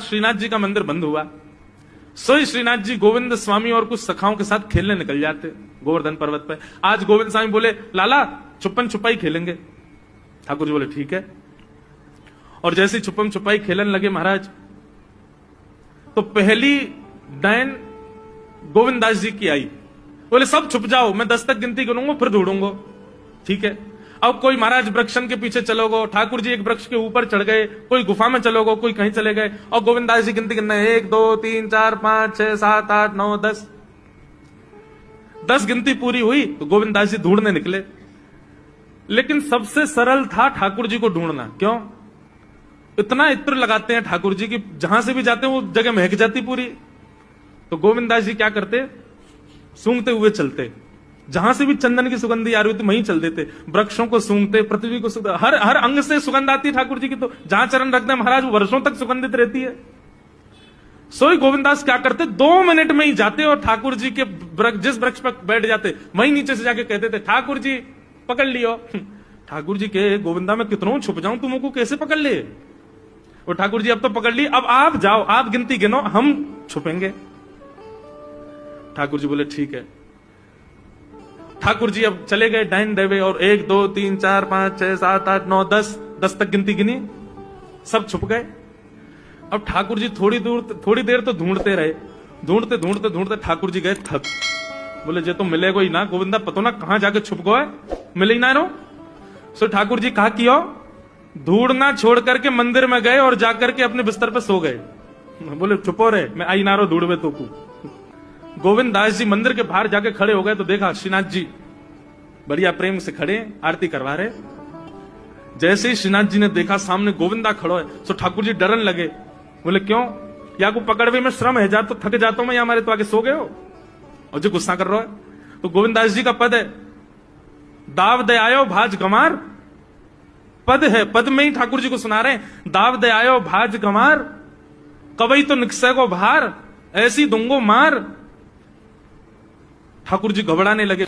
श्रीनाथ जी का मंदिर बंद हुआ। सोई श्रीनाथ जी गोविंद स्वामी और कुछ सखाओं के साथ खेलने निकल जाते गोवर्धन पर्वत पर। आज गोविंद स्वामी बोले लाला छुपन छुपाई खेलेंगे। ठाकुर जी बोले ठीक है। और जैसे ही छुपन छुपाई खेलने लगे महाराज, तो पहली डायन गोविंदास जी की आई। बोले सब छुप जाओ, मैं 10 तक गिनती गिनूंगा फिर ढूंढूंगा। ठीक है। अब कोई महाराज वृक्षन के पीछे चलोगो, ठाकुर जी एक वृक्ष के ऊपर चढ़ गए, कोई गुफा में चलोगो, कोई कहीं चले गए, और गोविंदास जी गिनती गिनना 1 2 3 4 5 6 7 8 9 10। 10 गिनती पूरी हुई तो गोविंदास जी ढूंढने निकले। लेकिन सबसे सरल था ठाकुर जी को ढूंढना। क्यों? इतना इत्र लगाते हैं ठाकुर जी की जहां से भी जाते हैं वो जगह महक जाती पूरी। तो गोविंदास जी क्या करते, सूंघते हुए चलते, जहां से भी चंदन की सुगंधी आ रही होती वहीं चल देते, वृक्षों को सूंघते, पृथ्वी को हर हर अंग से सुगंध आती है ठाकुर जी की। तो जहां चरण रखते हैं महाराज वो वर्षों तक सुगंधित रहती है। सोई गोविंदास क्या करते, 2 मिनट में ही जाते और ठाकुर जी के जिस वृक्ष पर बैठ जाते वहीं नीचे से जाके कहते थे ठाकुर जी पकड़ लियो। ठाकुर जी के गोविंदा में कितनों छुप जाऊं, तुमको कैसे पकड़ ले। और ठाकुर जी अब तो पकड़ ली, अब आप जाओ, आप गिनती गिनो, हम छुपेंगे। ठाकुर जी बोले ठीक है। ठाकुर जी अब चले गए डाइन देवे और 1 2 3 4 5 6 7 8 9 10 तक गिनती गिनी, सब छुप गए। अब ठाकुर जी थोड़ी देर तो ढूंढते रहे, ढूंढते ठाकुर जी गए थक। बोले जे तो मिलेगा ही ना गोविंदा, पतो ना कहां जाके छुप गो है, मिले ही ना रो। सो ठाकुर जी कहा कियो, ढूंढना छोड़ करके मंदिर में गए और जाकर के अपने बिस्तर पे सो गए। बोले चुपो रहे, मैं आई ना रो ढूंढवे तो को। गोविंद दास जी मंदिर के बाहर जाके खड़े हो गए तो देखा श्रीनाथ जी बढ़िया प्रेम से खड़े आरती करवा रहे। जैसे ही श्रीनाथ जी ने देखा सामने गोविंदा खड़ो है तो ठाकुर जी डरन लगे। बोले क्यों, या को पकड़वे में श्रम है, जा तो थक जाता हूं मैं, या हमारे तो आगे सो गए हो और जो गुस्सा कर रहा है। तो गोविंदास जी का पद है दाव दे आयो भाज गमार, पद है, पद में ही ठाकुर जी को सुना रहे हैं दाव दे आयो भाज गमार, कवई तो निकसे को भार, ऐसी दूंगो मार। ठाकुर जी घबराने लगे।